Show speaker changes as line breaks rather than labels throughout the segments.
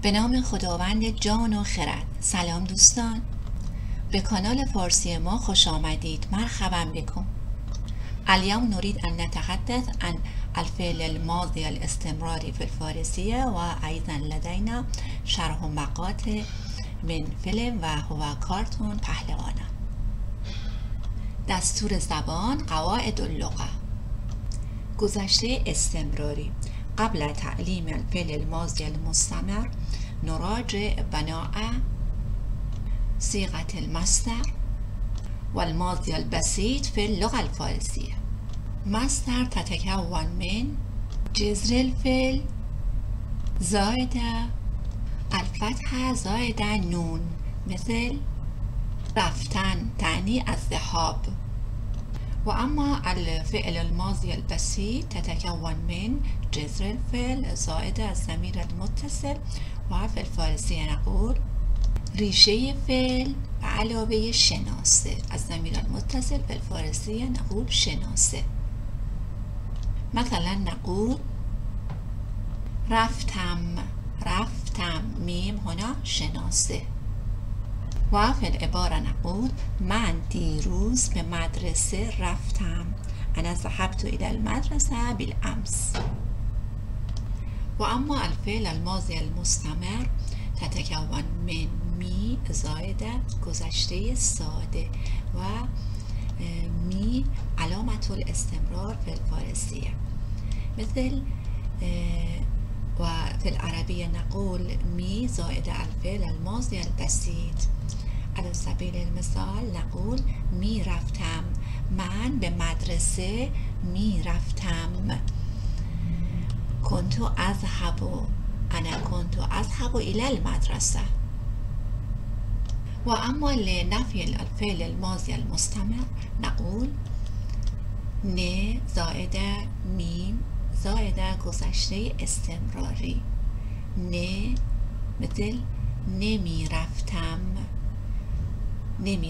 به نام خداوند جان و خرد. سلام دوستان، به کانال فارسی ما خوش آمدید. مرحبا بكم. اليوم نريد أن نتحدث عن الفعل الماضي الاستمراري في الفارسية، وأيضا لدينا شرح مقاطع من فیلم وهو کارتون پهلوانا. دستور زبان، قواعد اللغة. گذشته استمراری. قبل تعليم الفعل الماضي المستمر نراجع بناء صيغة المصدر والماضي البسيط في اللغة الفارسية. مصدر تتكون من جذر الفعل زائد الفتحة زائد نون، مثل رفتن تعني الذهاب. وأما الفعل الماضي البسيط تتكون من جذر الفعل زائد الضمير المتصل، وفي الفارسية نقول ریشه فعل علاوه شناسه. الضمير المتصل في الفارسية نقول شناسه. مثلا نقول رفتم، ميم هنا شناسه. وفي العبارة نقول من دیروز به مدرسه رفتم. أنا ذهبت إلى المدرسة بالأمس. وأما الفعل الماضي المستمر تتكون من می زائد گذشته ساده، و می علامة الاستمرار في الفارسية، مثل وفي العربية نقول می زائد الفعل الماضي البسيط. على سبيل المثال نقول می رفتم، من به مدرسه می رفتم. كنت أذهب، أنا كنت أذهب إلى المدرسة. وأما لنفي الفعل الماضي المستمر نقول ن زائد میم زائد گذشته استمراری. نه مثل نمی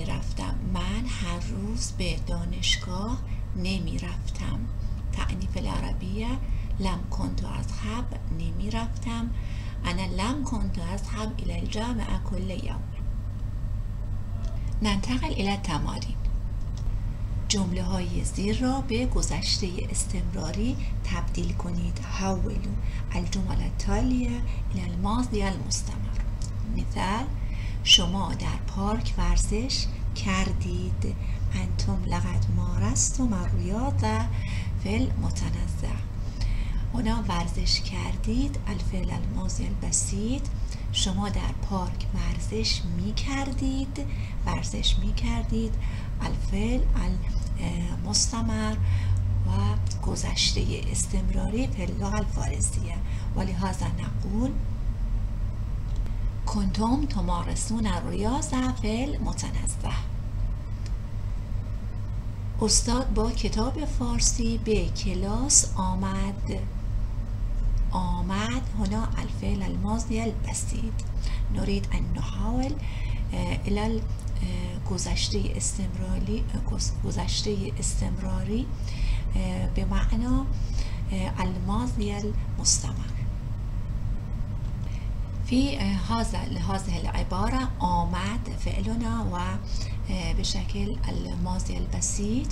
رفتم، من هر روز به دانشگاه نمی رفتم. تعنی في العربية لم كنت أذهب، نمی رفتم. أنا لم كنت أذهب إلى الجامعة كل يوم. ننتقل إلى التمارين. جمله های زیر را به گذشته استمراری تبدیل کنید. حولوا الجمل التالية إلى الماضي المستمر. مثال: شما در پارک ورزش کردید. انتم لقد مارستم الرياضة في المتنزه. هنا ورزش کردید الفعل الماضي البسيط. شما در پارک ورزش می کردید الفعل المستمر و گذشته استمراری في اللغة الفارسية. ولهذا نقول كنتم تمارسون الرياضة في المتنزه. استاد با کتاب فارسی به کلاس آمد. هنا الفعل الماضي البسيط. نريد أن نحاول إلى گذشته استمراری بمعنى الماضي المستمر. في هذه العبارة آمد فعلنا و بشكل الماضي البسيط،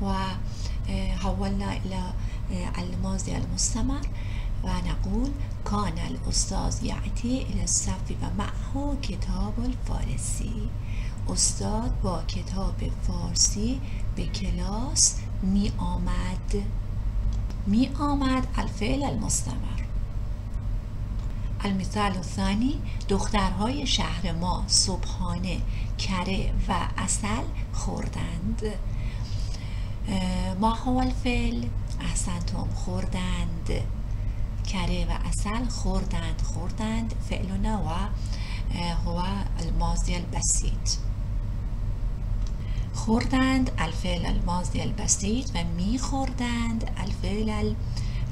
وحولنا إلى الماضي المستمر ونقول كان الأستاذ يأتي إلى الصف ومعه كتاب الفارسی. استاد با کتاب فارسی به کلاس می آمد الفعل المستمر. المثال الثاني: دخترهای شهر ما صبحانه کره و عسل خوردند. ما هو الفعل؟ احسنتم، خوردند. کره و عسل خوردند فعلنا و هو الماضي البسيط. خوردند الفعل الماضي البسيط و میخوردند الفعل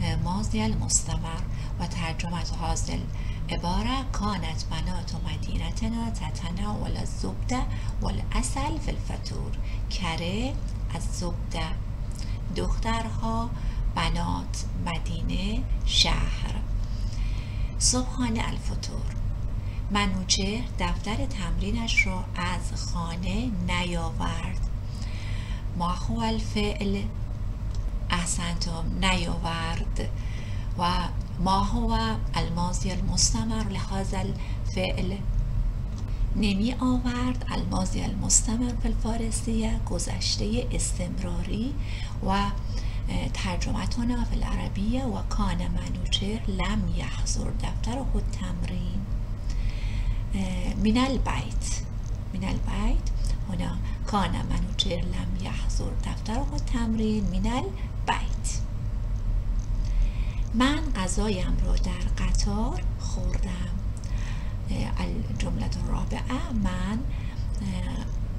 الماضي المستمر. و ترجمة هذه العبارة: كانت بنات مدينتنا تتناول الزبدة والعسل في الفطور. کره از زبده، دخترها بنات، مدینه شهر. صبحانه الفطور. منوچهر دفتر تمرینش را از خانه نیاورد. ما هو الفعل؟ احسنتم، نیاورد. و ما هو الماضی المستمر لهذا الفعل؟ نمی آورد. الماضی المستمر فی الفارسیه گذشته استمراری. و ترجمتنا فی العربیه و کان منوچهر لم یحضر دفتره التمرین من البیت. من البیت هنا کان منوچهر لم یحضر دفتره التمرین من البیت. من غذایم را در قطار خوردم. الجمله الرابعه، من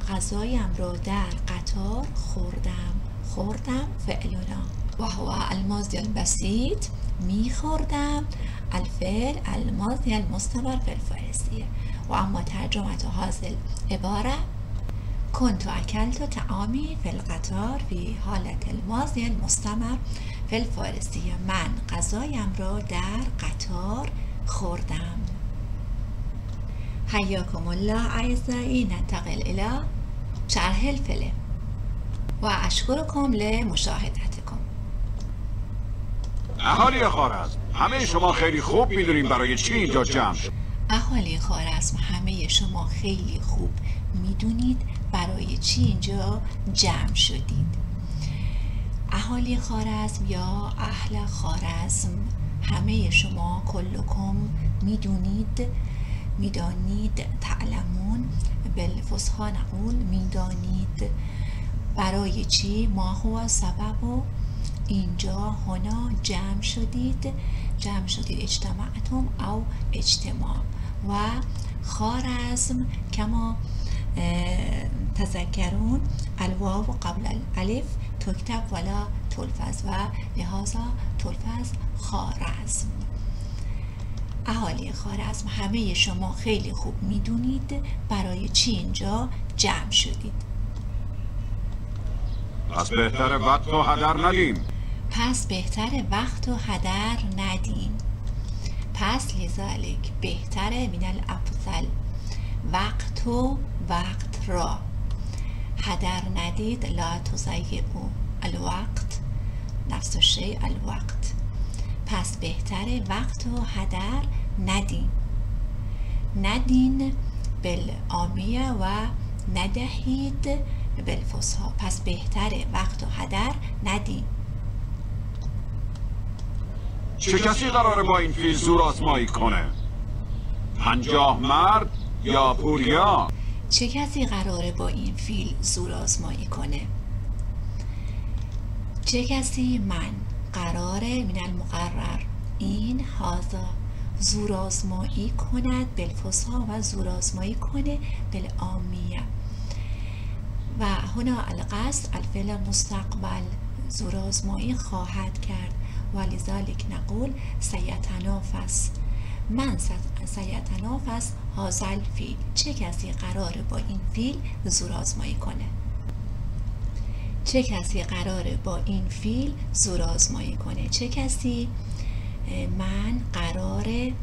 غذایم را در قطار خوردم فعلنا و هو الماضی البسيط. میخوردم الفعل الماضی المستمر فی الفارسیه. و اما ترجمه هذه العباره كنت اکلت طعامی فی القطار فی حالت الماضی المستمر فی الفارسیه. من غذایم را در قطار خوردم. حیاکم الله اعزائي، ننتقل الى شرح الفيلم و اشکرکم لمشاهدتکم.
اهالی خوارزم، همه شما خیلی خوب میدونیم برای چی اینجا جمع شد.
اهالی خوارزم، همه شما خیلی خوب میدونید برای چی اینجا جمع شدید. اهالی خوارزم یا اهل خوارزم، همه شما کلکم میدانید تعلمون بالفصحی نقول، میدانید برای چی. ما هو سبب و اینجا هنا جمع شدید اجتماعتم او اجتماع. و خوارزم کما تذکرون الواو قبل الالف تکتب ولا تلفظ و لحاظا تلفظ خوارزم. اهالی خوارزم، همه شما خیلی خوب میدونید برای چی اینجا جمع شدید.
پس بهتر وقت و هدر ندیم. پس لذلك بهتره من الافضل وقت را هدر ندید. لا تضيعوا الوقت، نفس الشيء الوقت. پس بهتره وقت و هدر ندین بالعامیه و ندهید بالفصحی. پس بهتره وقت و هدر ندین. چه کسی قراره با این فیل زور آزمایی کنه؟ 50 مرد یا پوریا؟
چه کسی قراره با این فیل زور آزمایی کنه؟ چه کسی؟ من قراره من المقرر این هذا زور آزمایی کند بالفصحی و زور آزمایی کنه بالعامیه. و هنا القصد الفعل مستقبل، زور آزمایی خواهد کرد. ولذلك نقول سیتنافس. من سیتنافس هذا الفیل. چه کسی قراره با این فیل زور آزمایی کنه؟ چه کسی قراره با این فیل زور آزمایی کنه؟ چه کسی؟ من قراره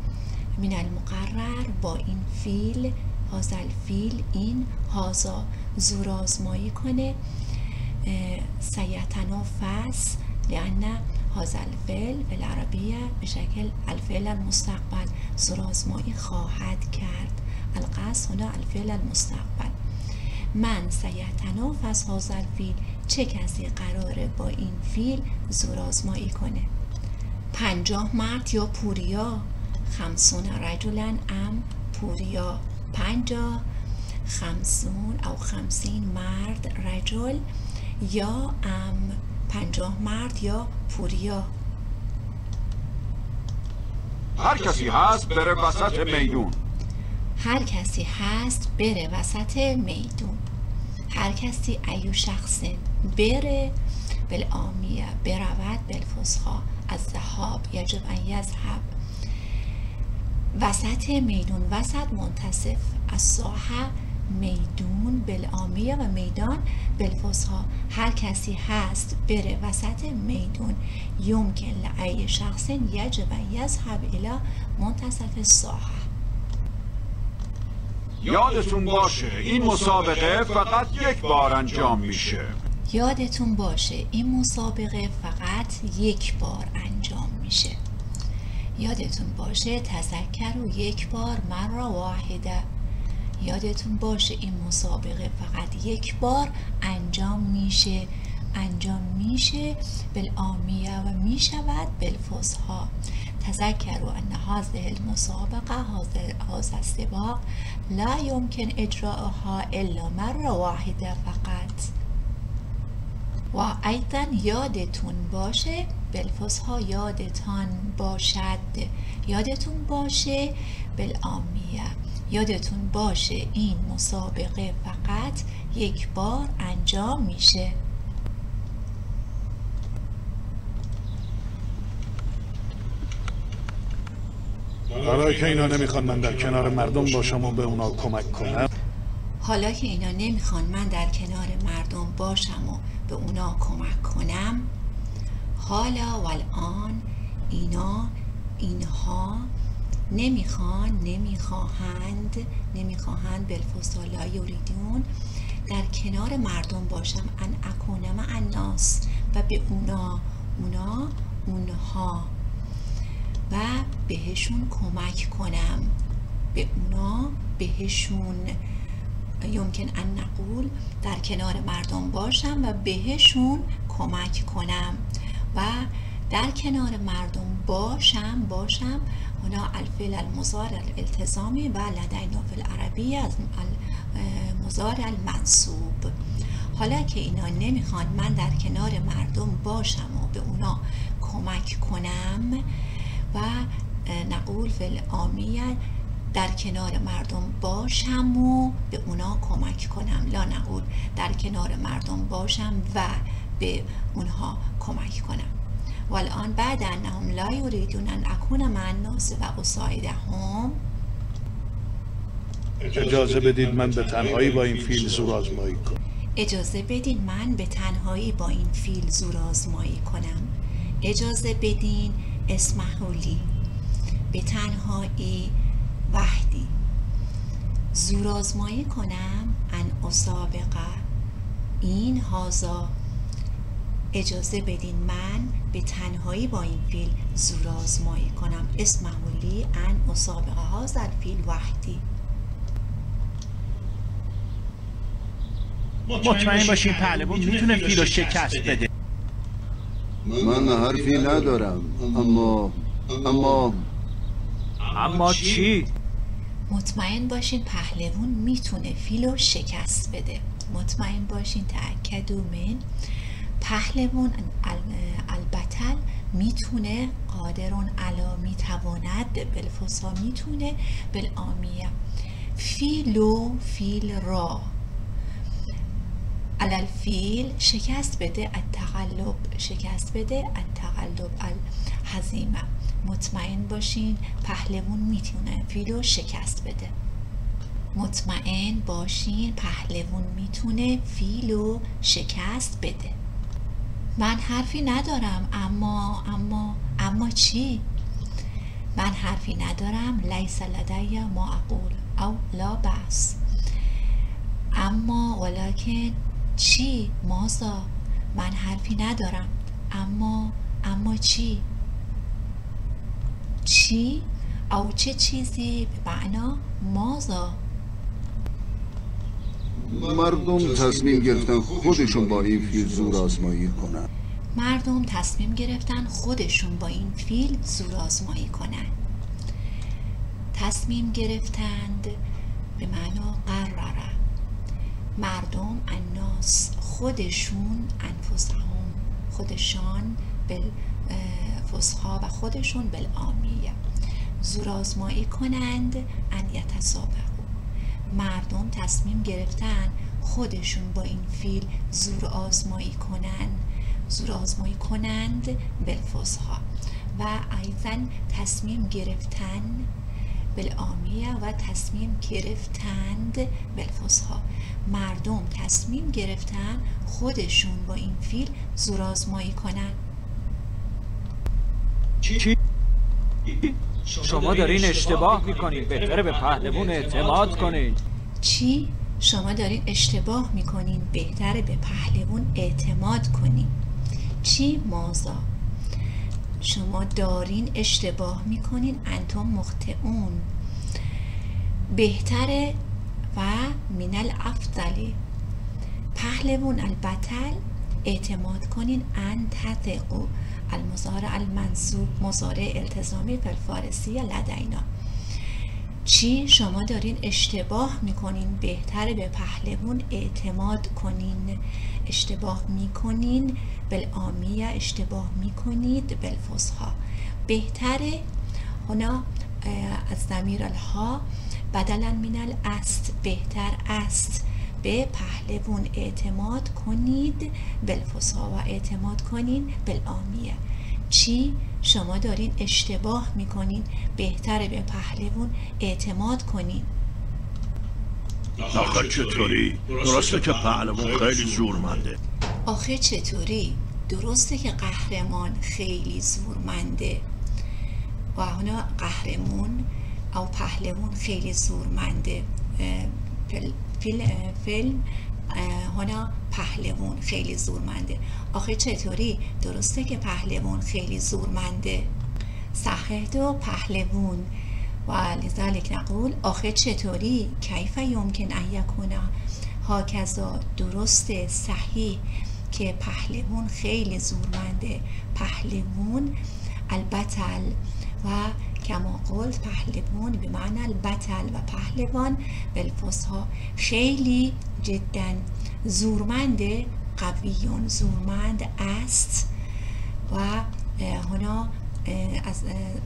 من المقرر با این فیل هذا الفیل این هذا زور آزمایی کنه. سیتنافس لأن هذا الفعل في العربية بشكل الفعل المستقبل، زور آزمایی خواهد کرد. القصد هنا الفعل المستقبل. من سیتنافس هذا الفیل. چه کسی قراره با این فیل زور آزمایی کنه؟ 50 مرد یا پوریا؟ 50 رجلا ام پوریا؟ 50 او 50 مرد رجل یا ام 50 مرد یا پوریا.
هر کسی هست بره وسط میدون.
هر کسی هست بره وسط میدون. هر کسی ایو شخص بره بالعامیه، برود بالفصحی. الذهاب یجب ان یذهب. وسط میدون، وسط منتصف. الساحه میدون بالعامیه و میدان بالفصحی. هر کسی هست بره وسط میدون. یمکن لأی شخص یجب ان یذهب الی منتصف الساحه.
یادتون باشه این مسابقه فقط یک بار انجام میشه.
یادتون باشه این مسابقه فقط یک بار انجام میشه. یادتون باشه تذکروا یک بار مرة واحده. یادتون باشه این مسابقه فقط یک بار انجام میشه بالعامیه و میشود بالفصحی. تذکروا ان هذه المسابقه هذا السباق لا يمكن اجراؤها الا مرة واحده فقط. و ایضا یادتون باشه بالفصحی یادتان باشد. یادتون باشه بالعامیه. یادتون باشه این مسابقه فقط یک بار انجام میشه.
حالا که اینا نمیخوان من در کنار مردم باشم و به اونا کمک کنم
حالا که اینا نمیخوان من در کنار مردم باشم و به اونا کمک کنم. حالا و الان اینها نمیخواهند بالفصحی لا یریدون در کنار مردم باشم ان اکون مع الناس و به اونها و بهشون کمک کنم. بهشون یمکن ان نقول در کنار مردم باشم و بهشون کمک کنم و در کنار مردم باشم هنا الفعل المضارع الالتزامی و لدینا فی العربی از المضارع المنصوب. حالا که اینا نمیخوان من در کنار مردم باشم و به اونا کمک کنم و نقول فی العامیه در کنار مردم باشم و به اونا کمک کنم. لا نقول در کنار مردم باشم و به اونها کمک کنم. و الان بعد انهم لا یریدون ان اکون مع الناس و اساعدهم.
اجازه بدید من به تنهایی با این فیل زورآزمایی کنم.
اجازه بدین من به تنهایی با این فیل زورآزمایی کنم. اجازه بدین اسمحوا لی به تنهایی وحدی زورآزمایی کنم ان اسابقه این هازا. اجازه بدین من به تنهایی با این فیل زورآزمایی کنم. اسمحوا لی ان اسابقه هذا الفیل وحدی.
مطمئن باشین پهلوان میتونه فیل رو شکست بده.
من حرفی ندارم
اما چی؟
مطمئن باشین پهلوان میتونه فیل رو شکست بده. مطمئن باشین تأکدوا من پهلوان البتل میتونه قادرون علا میتواند بالفصحی میتونه بالعامیه فیل را الفیل شکست بده التغلب الهزیمه. مطمئن باشین پهلوان میتونه فیل رو شکست بده. مطمئن باشین پهلوان میتونه فیل رو شکست بده. من حرفی ندارم اما چی؟ من حرفی ندارم لیس لدی ما اقول او لا بأس. اما ولکن چی؟ ماذا؟ من حرفی ندارم اما چی؟ چی؟ او چه چیزی به معنا ماذا؟
مردم تصمیم گرفتن خودشون با این فیل زورآزمایی کنن.
مردم تصمیم گرفتن خودشون با این فیل زورآزمایی کنن. تصمیم گرفتند به معنا قرره. مردم الناس خودشون خودشان بالفصحی و خودشون بالعامیه زورآزمایی کنند ان یتسابقوا. مردم تصمیم گرفتن خودشون با این فیل زورآزمایی کنند بالفصحی و ایضا تصمیم گرفتن بالعامیه و تصمیم گرفتند بالفصحی. مردم تصمیم گرفتن خودشون با این فیل زورآزمایی کنن.
چی؟ شما دارین اشتباه میکنید. بهتره به پهلوان اعتماد کنید.
چی؟ شما دارین اشتباه میکنین، بهتره به پهلوان اعتماد کنین. چی؟ مازا، شما دارین اشتباه میکنین، انتم مخطئون. بهتره و من الافضل، پهلوان البطل اعتماد کنین، ان تثقوا المضارع المنصوب مضارع التزامی فی الفارسی لدینا. چی؟ شما دارین اشتباه میکنین، بهتره به پهلوان اعتماد کنین. اشتباه میکنین بالعامیه، اشتباه میکنید بالفصحی. بهتره هنا از ضمیر الها بدلا من الاست، بهتر است به پهلوان اعتماد کنید بالفصحی و اعتماد کنین بالعامیه. چی؟ شما دارین اشتباه میکنین، بهتره به پهلوان اعتماد کنین.
آخه چطوری؟ درسته که پهلوان خیلی زورمنده.
آخه چطوری؟ درسته که قهرمان خیلی زورمنده. و هنا قهرمان او پهلوان خیلی زورمنده. فیلم هنا پهلوان خیلی زورمنده. آخه چطوری؟ درسته که پهلوان خیلی زورمنده. صحیح دو پهلوان و لذلك نقول آخه چطوری؟ کیف یمکن ان یکون هاکذا، درسته صحیح که پهلوان خیلی زورمنده. پهلوان البطل و کما قلت پهلوان به معنی البطل و پهلوان بالفصحی خیلی جدا زورمنده. قویون زورمند است و هنا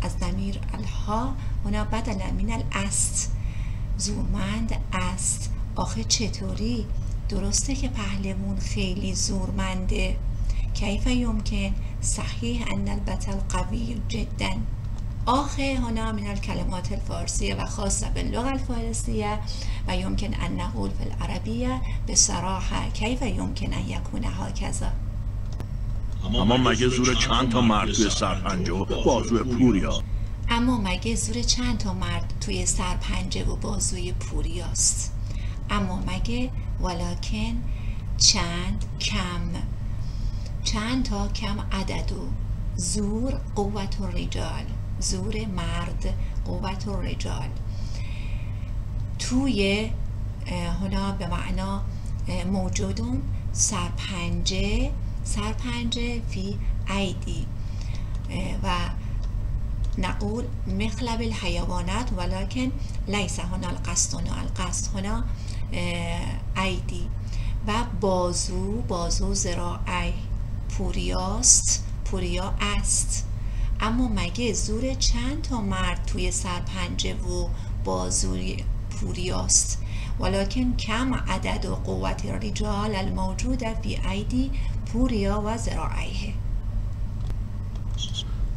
از ضمیر الها هنا بدلا من الاست، زورمند است. آخه چطوری؟ درسته که پهلوان خیلی زورمنده. کیف یمکن؟ صحیح ان البطل قوی جدا. آخه هنا من الكلمات الفارسية و خاصة باللغة الفارسية و يمكن أن نقول في العربية بصراحة كيف يمكن أن يكون هكذا.
اما مگه زور چند تا مرد توی سرپنجه و بازوی پوریا؟
اما مگه زور چند تا مرد توی سرپنجه و بازوی پوریاست؟ اما مگه ولکن چند کم، چند تا کم عددو. زور قوت الرجال، زور مرد قوت الرجال. توی هنا به معنا موجودون سرپنجه، سرپنجه فی ایدی و نقول مخلب الحیوانات ولكن لیس هنا القصد، هنا القصد هنا ایدی. و بازو، بازو ذراعی، پوریاست، پوریا است. اما مگه زور چند تا مرد توی سرپنجه و بازوی پوریاست؟ ولكن کم عدد و قوت الرجال الموجوده فی ایدی پوریا و ذراعیه.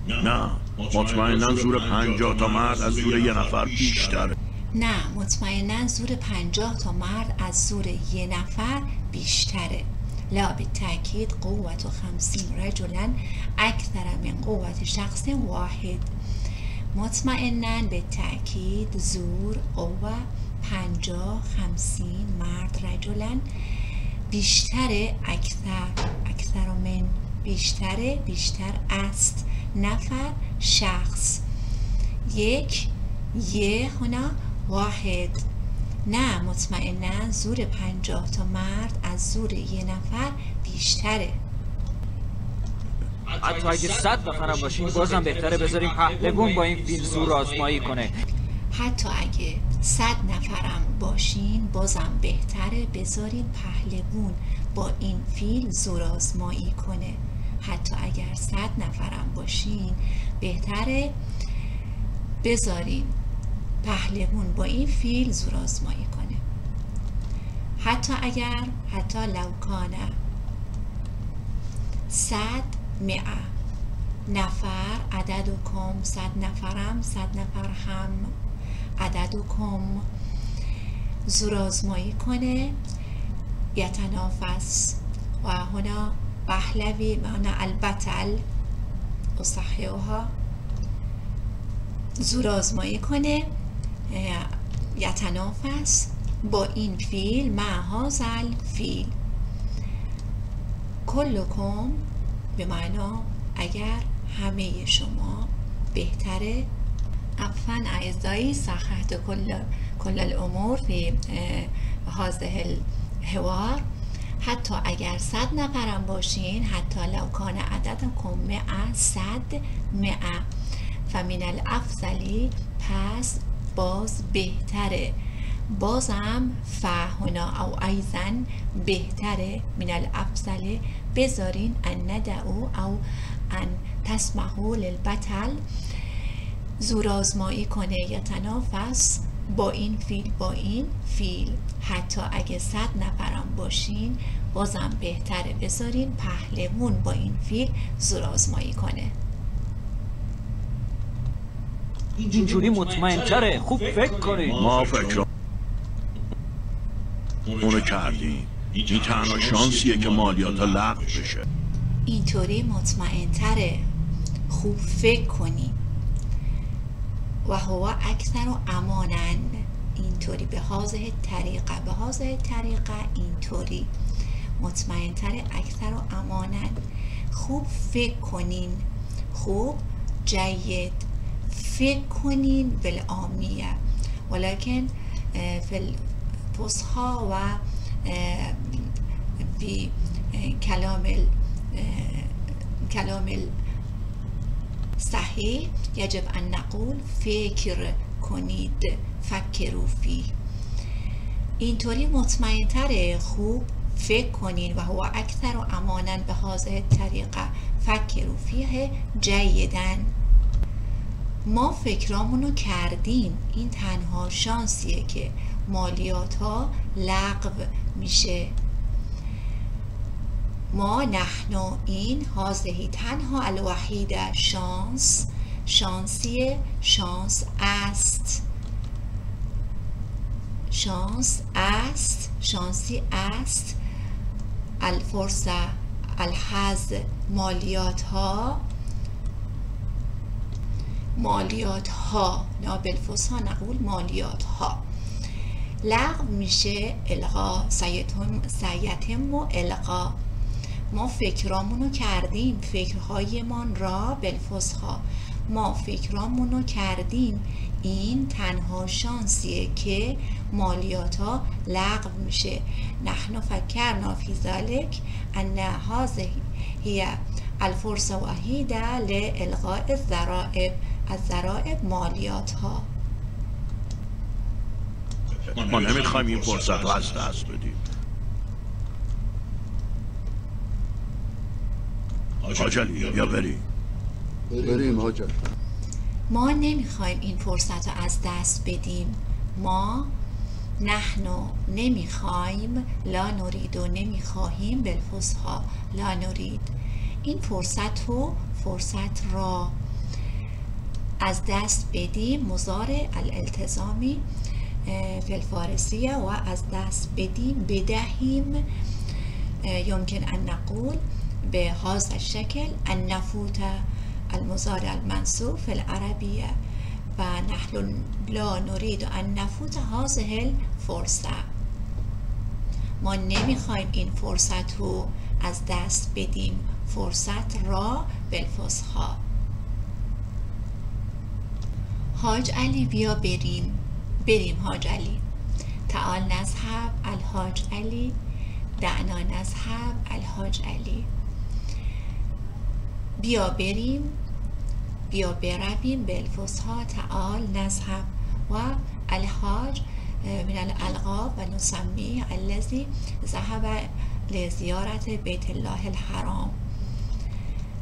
نه، مطمئناً زور 50 تا مرد از زور یه نفر بیشتره.
نه، مطمئناً زور 50 تا مرد از زور یه نفر بیشتره. لا بالتأكيد قوة 50 رجلا أكثر من قوة شخص واحد. مطمئناً بالتأكيد زور قوة 50 مرد رجلا بیشتر، اکثر من بیشتر، بیشتر است. نفر شخص، یک یه هنا واحد. نه، مطمئناً زور 50 تا مرد از زور یه نفر بیشتره.
حتی اگه 100 نفرم باشیم بازم بهتره بذاریم پهلوان با این فیل زور آزمایی کنه.
حتی اگه 100 نفرم باشین بازم بهتره بذارین پهلوان با این فیل زور آزمایی کنه. حتی اگر 100 نفرم باشین بهتره بذارین پهلوان با این فیل زور آزمایی کنه. حتی اگر، حتی لوکانه 100 مئه نفر عددکم، 100 نفرم، 100 نفر هم عددکم زور آزمایی کنه. یتنافس و هنا پهلوی معنی البطل اصحیحها زور آزمایی کنه. یتنافس با این فیل، مع هذا الفیل. کلکم به معنا اگر همه شما بهتره. عفوا اعزایی، صححت کل الامور فی هذه الحوار. حتی اگر 100 نفرم باشین، حتی لو کان عددکم 100 فمن الافضلی، پس باز بهتره، بازم فهنا او ایزن بهتره، من الافضل بذارین ان ندعو او ان تسمحوا للبطل زورآزمایی کنه، یتنافس با این فیل. حتی اگه 100 نفرم باشین بازم بهتره بذارین پهلوون با این فیل زورآزمایی کنه.
اینجوری مطمئن‌تره. خوب فکر کنید.
ما فکر اونو کردیم. این تنها شانسیه که مالیات لغو بشه.
اینطوری مطمئن‌تره. خوب فکر کنیم. و هو اکثر امانن، اینطوری به هذه طریقه اینطوری مطمئن‌تر، اکثر امانن. خوب فکر کنین، خوب جید فکر کنین بالعامیه، ولکن فی الفصحى و فی کلام صحیح یجب ان نقول فکر کنید، فکروا فیه. اینطوری مطمئن‌تره، خوب فکر کنین. و هو اکثر امانا به هذه طریقه فکروا فیه جیداً. ما فکرامونو کردیم، این تنها شانسیه که مالیات ها لغو میشه. ما نحن، این هذه تنها الوحیده، شانسی است الفرصه الحظ، مالیات ها نابلفصحى نقول مالیات ها لغو میشه. الغا سیتم و الغا. ما فکرامونو کردیم، فکرهایمان را بالفصحى، ما فکرامونو کردیم، این تنها شانسیه که مالیات ها لغو میشه. نحن فکرنا فی ذلک ان هذه هی الفرصه وحیده لالغاء الضرائب مالیات ها.
ما نمیخوایم این فرصت رو از دست بدیم. حاج علی یا بریم
حاج علی.
ما نمیخوایم این فرصت رو از دست بدیم. ما نحن نمیخوایم، لا نرید و نمیخواهیم، بالفصحى لا نرید، این فرصت را از دست بدیم. مضارع الالتزامی فی الفارسیه و از دست بدهیم. يمكن ان نقول بهذا الشكل ان نفوت المضارع المنصوب في العربية و نحن لا نريد ان نفوت هذه الفرصة. ما نمیخوایم این فرصت رو از دست بدیم، فرصت را بالفصحى. حاج علی بیا بریم حاج علی. تعال نذهب الحاج علی، دعنا نذهب الحاج علی. بیا برویم بالفصحى. تعال نذهب و الحاج من الالقاب و نسمیه الذی ذهب لزیارت بیت الله الحرام.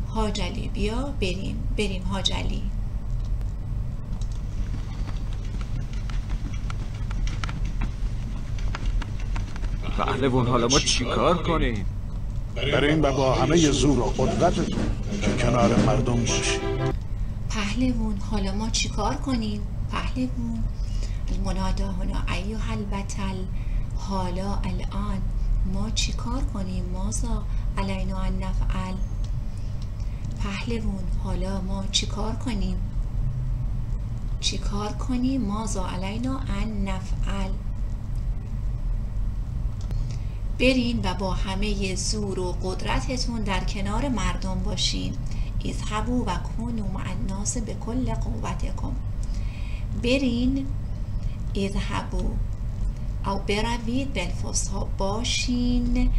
حاج علی بیا بریم حاج علی.
پهلوان حالا ما چیکار کنیم؟
بریم و با همه زور و قدرتتون که کنار مردم باشیم.
پهلوان حالا ما چیکار کنیم؟ پهلوان المنادا هنا ایها البطل، حالا الان ما چیکار کنیم؟ ماذا علینا ان نفعل. پهلوان حالا ما چیکار کنیم؟ ماذا علینا ان نفعل. برین و با همه زور و قدرتتون در کنار مردم باشین. اذهبوا و کونوا مع الناس بکل قوتکم. برین، اذهبوا او بروید، بالفصحی باشین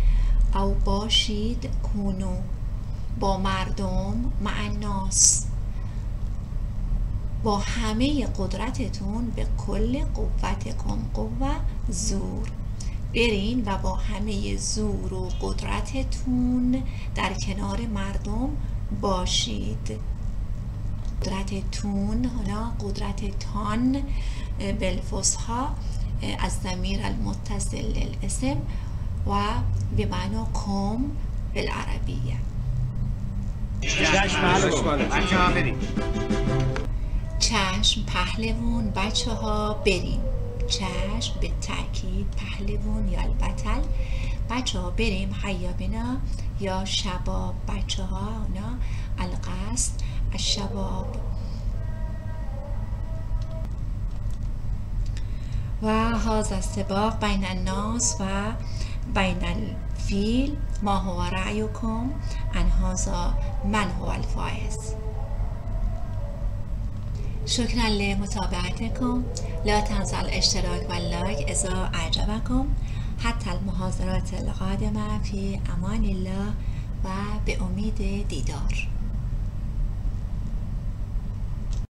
او باشید، کونو با مردم، مع الناس با همه قدرتتون، به کل قوتکم، قوه زور. برین و با همه زور و قدرتتون در کنار مردم باشید. قدرتتون، حالا قدرتتان بالفصحی از ضمیر المتصل للاسم و به معنی کم بالعربیه. چشم پهلوون بچه ها بریم. چشم به تأکید، پهلوون یا البطل، بچه ها بریم. حیا بنا یا شباب، بچه ها، اونا القصد الشباب. و هذا السباق بین الناس و بین الفیل، ما هو رأیکم ان هذا من هو الفائز. شكرا لمتابعتكم. لا تنسوا الاشتراك واللايك إذا أعجبكم. حتى المحاضرات القادمة، في أمان الله و به امید دیدار.